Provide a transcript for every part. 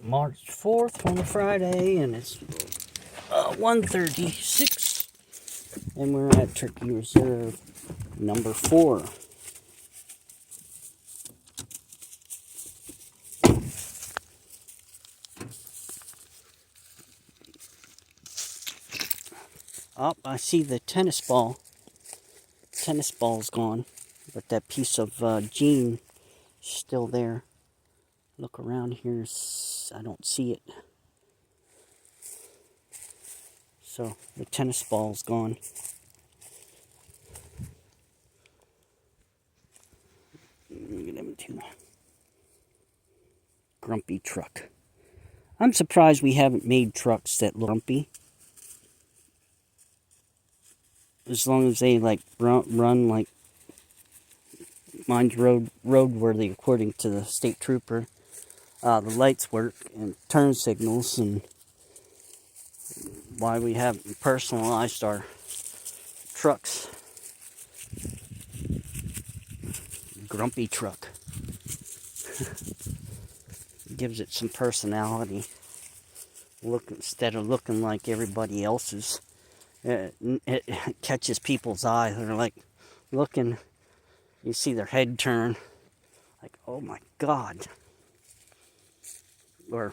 March 4th on a Friday, and it's 1:36, and we're at Turkey Reserve number 4. Oh, I see the tennis ball. Tennis ball's gone, but that piece of jean is still there. Look around here, I don't see it. So the tennis ball's gone. Look at them two. Grumpy truck. I'm surprised we haven't made trucks that look grumpy. As long as they like run like mine's roadworthy according to the state trooper. The lights work and turn signals, and why we haven't personalized our trucks. Grumpy truck. Gives it some personality. Look, instead of looking like everybody else's, it catches people's eye. They're like looking. You see their head turn, like, oh my God. Or,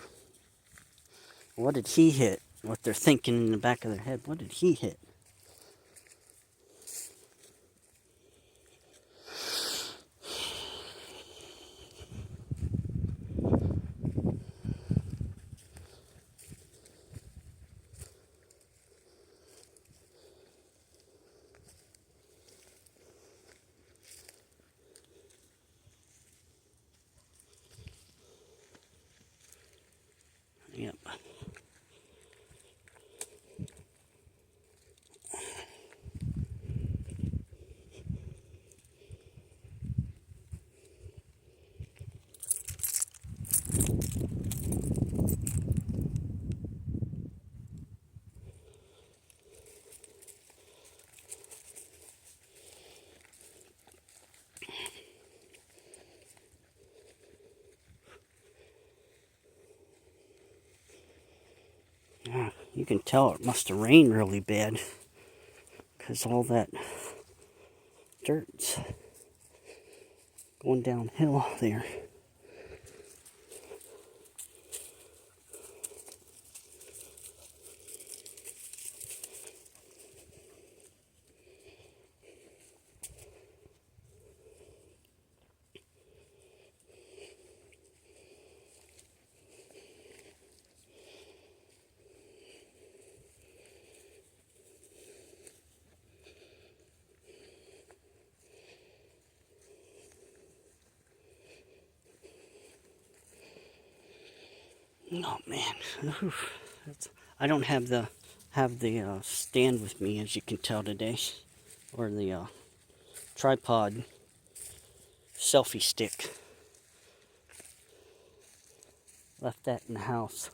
what did he hit? What they're thinking in the back of their head. What did he hit? Yep. Yeah, you can tell it must have rained really bad, because all that dirt's going downhill there. Oh man, I don't have the stand with me, as you can tell today, or the tripod selfie stick. Left that in the house.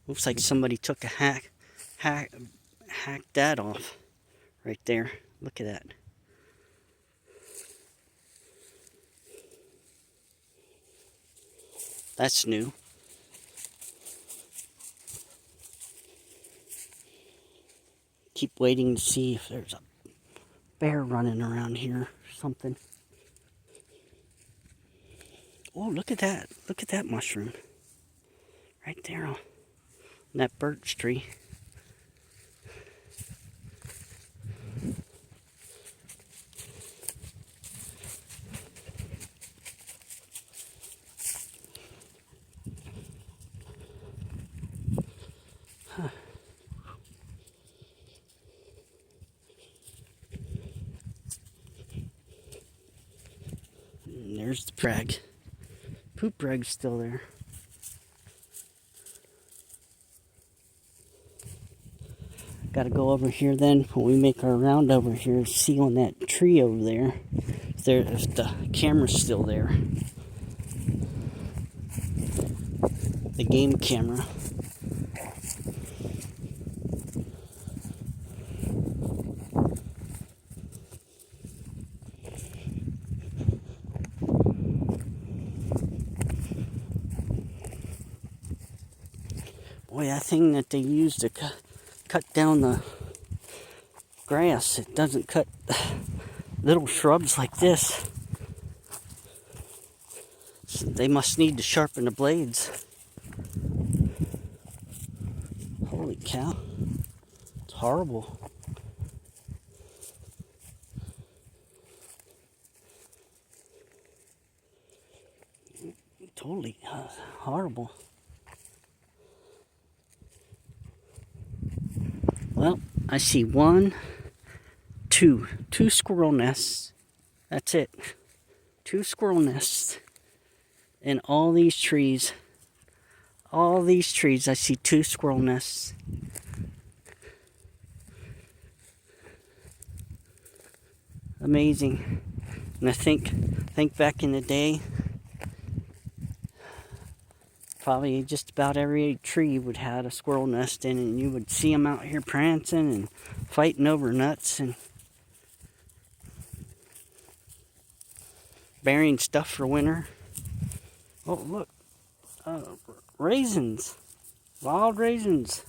Looks like somebody took a hacked that off right there. Look at that. That's new. Keep waiting to see if there's a bear running around here or something. Oh, look at that. Look at that mushroom. Right there on that birch tree. Huh. And there's the rag. Poop rag's still there. Got to go over here then when we make our round over here, see on that tree over there if the camera's still there. The game camera. Boy, that thing that they use to cut down the grass, it doesn't cut little shrubs like this. So they must need to sharpen the blades. Holy cow. It's horrible. Totally horrible. Well, I see two squirrel nests. That's it. 2 squirrel nests. In all these trees, I see 2 squirrel nests. Amazing. And I think back in the day, probably just about every tree would have a squirrel nest in it, and you would see them out here prancing and fighting over nuts and burying stuff for winter. Oh, look. Raisins. Wild raisins.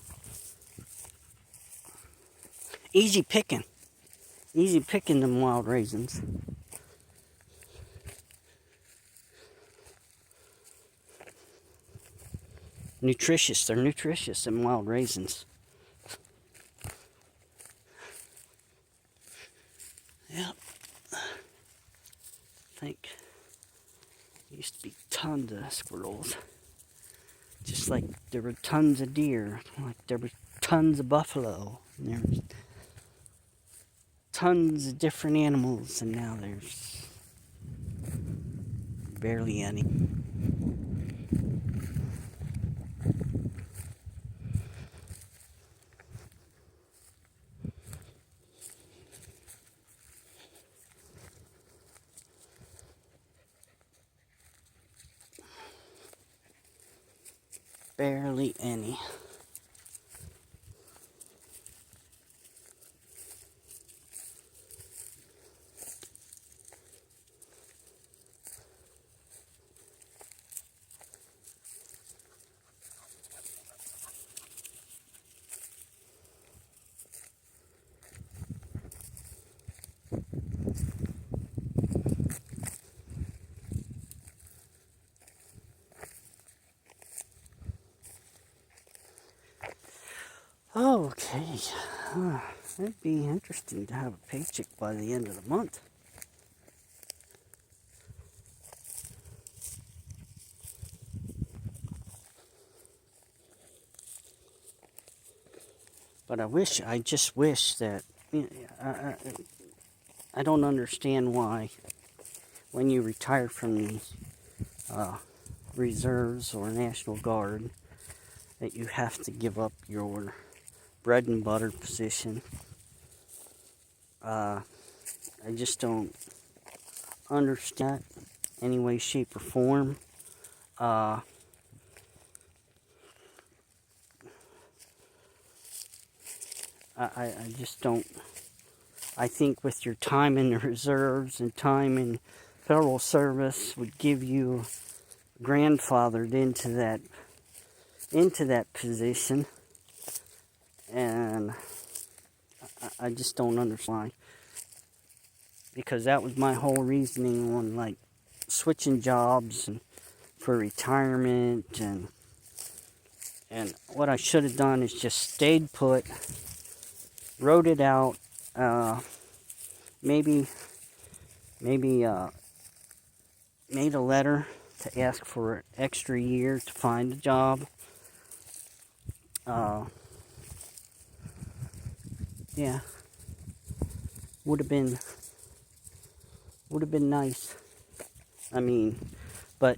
Easy picking. Easy picking them wild raisins. Nutritious. They're nutritious, them wild raisins. Yep. I think there used to be tons of squirrels. Just like there were tons of deer. Like there were tons of buffalo. And there was tons of different animals. And now there's barely any. Barely any. Okay, it'd be interesting to have a paycheck by the end of the month. But I just wish that, I don't understand why when you retire from the reserves or National Guard that you have to give up your bread and butter position. I just don't understand any way, shape, or form. I just don't. I think with your time in the reserves and time in federal service would give you grandfathered into that position. And I just don't understand why. Because that was my whole reasoning on like switching jobs and for retirement, and what I should have done is just stayed put, wrote it out, maybe made a letter to ask for an extra year to find a job. Yeah, would have been nice. I mean, but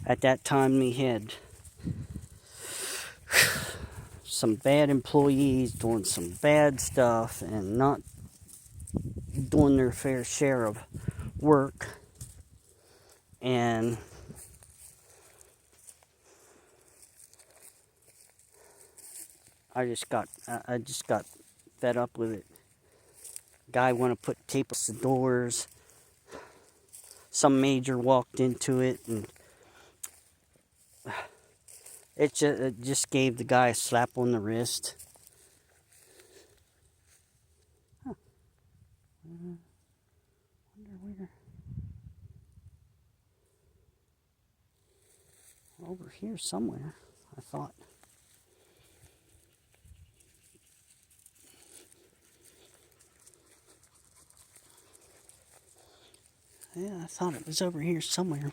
at that time we had some bad employees doing some bad stuff and not doing their fair share of work, and I just got fed up with it. Guy wanted to put tape on the doors. Some major walked into it and It just gave the guy a slap on the wrist. Huh. Wonder where. Over here somewhere, I thought. Yeah, I thought it was over here somewhere.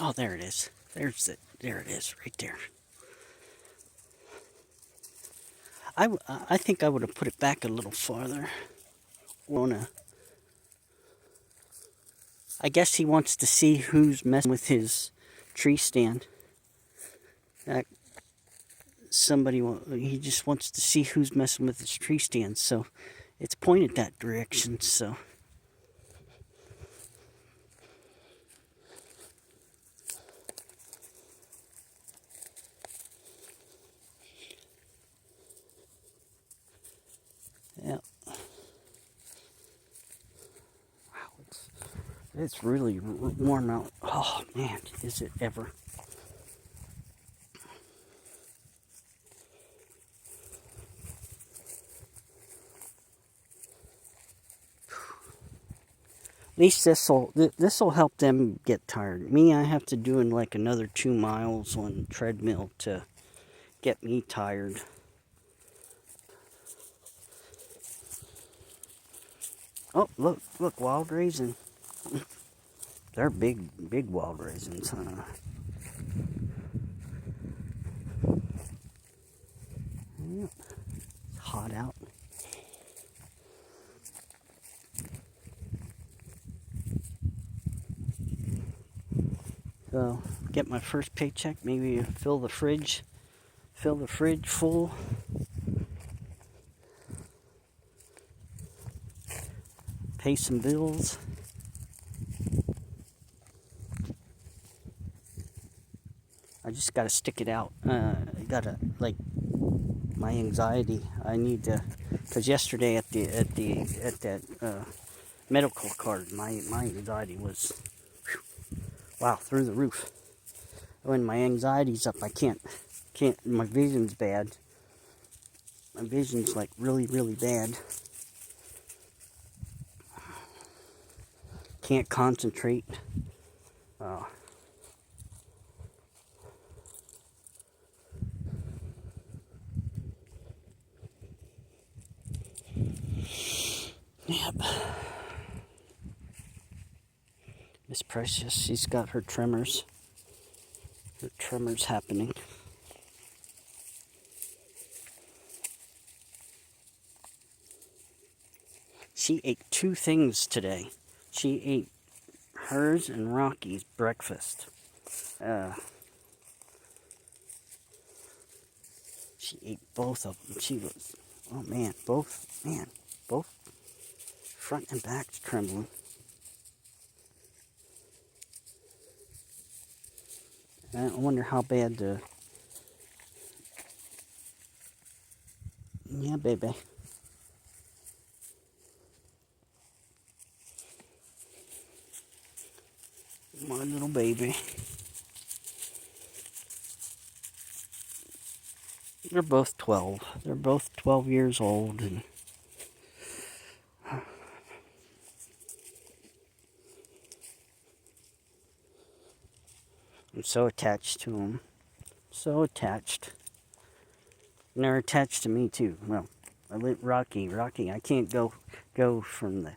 Oh, there it is. There it is, right there. I think I would have put it back a little farther. I guess he wants to see who's messing with his tree stand. Uh, he just wants to see who's messing with his tree stand, so it's pointed that direction, so. Yeah. Wow, it's really warm out. Oh man, is it ever. At least this'll help them get tired. Me, I have to do in like another 2 miles on treadmill to get me tired. Oh, look, wild raisin. They're big wild raisins, huh? Yeah. It's hot out. So, get my first paycheck, maybe fill the fridge full. Pay some bills. I just gotta stick it out. I gotta, like, my anxiety. I need to, because yesterday at that medical card, my anxiety was, wow, through the roof. When my anxiety's up, I can't. My vision's bad. My vision's like really bad. Can't concentrate. Yep. Miss Precious, she's got her tremors. Her tremors happening. She ate 2 things today. She ate hers and Rocky's breakfast. She ate both of them. She was, oh man, both front and back's trembling. I wonder how bad the, yeah, baby. My little baby. They're both 12. They're both 12 years old, and I'm so attached to them. So attached. And they're attached to me too. Well, Rocky, I can't go from the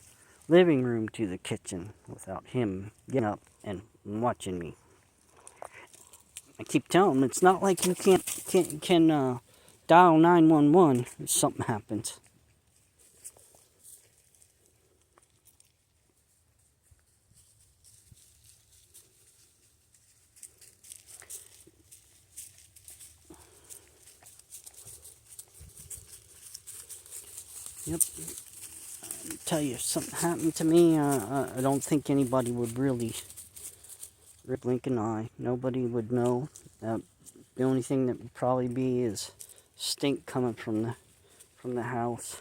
living room to the kitchen without him getting up and watching me. I keep telling him it's not like you can dial 911 if something happens. Yep. I tell you, if something happened to me, I don't think anybody would really blink an eye. Nobody would know. The only thing that would probably be is stink coming from the house.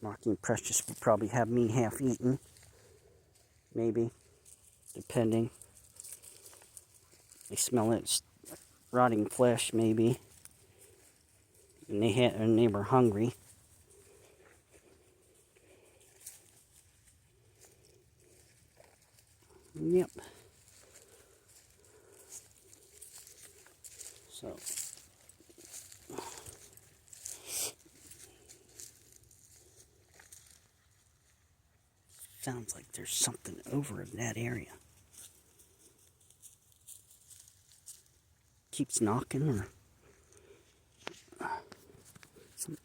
Marky and Precious will probably have me half eaten, maybe, depending. They smell it rotting flesh, maybe, and they were hungry. Yep. So. Sounds like there's something over in that area. Keeps knocking or some.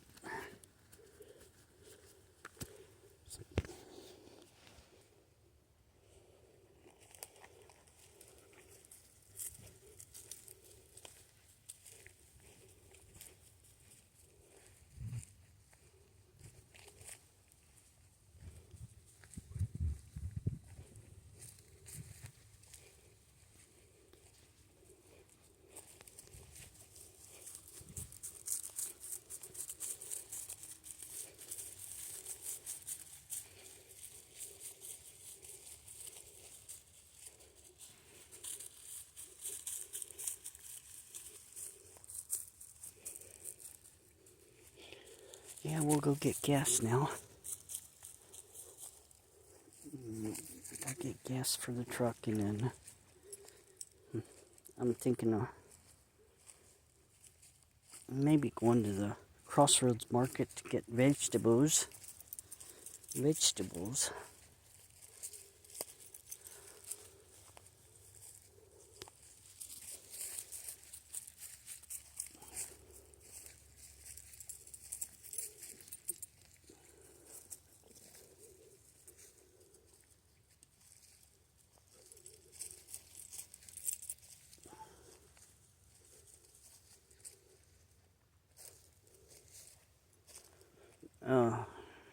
Yeah, we'll go get gas now. I'll get gas for the truck, and then I'm thinking of maybe going to the Crossroads Market to get vegetables.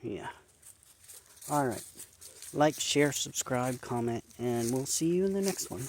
Yeah. Alright. Like, share, subscribe, comment, and we'll see you in the next one.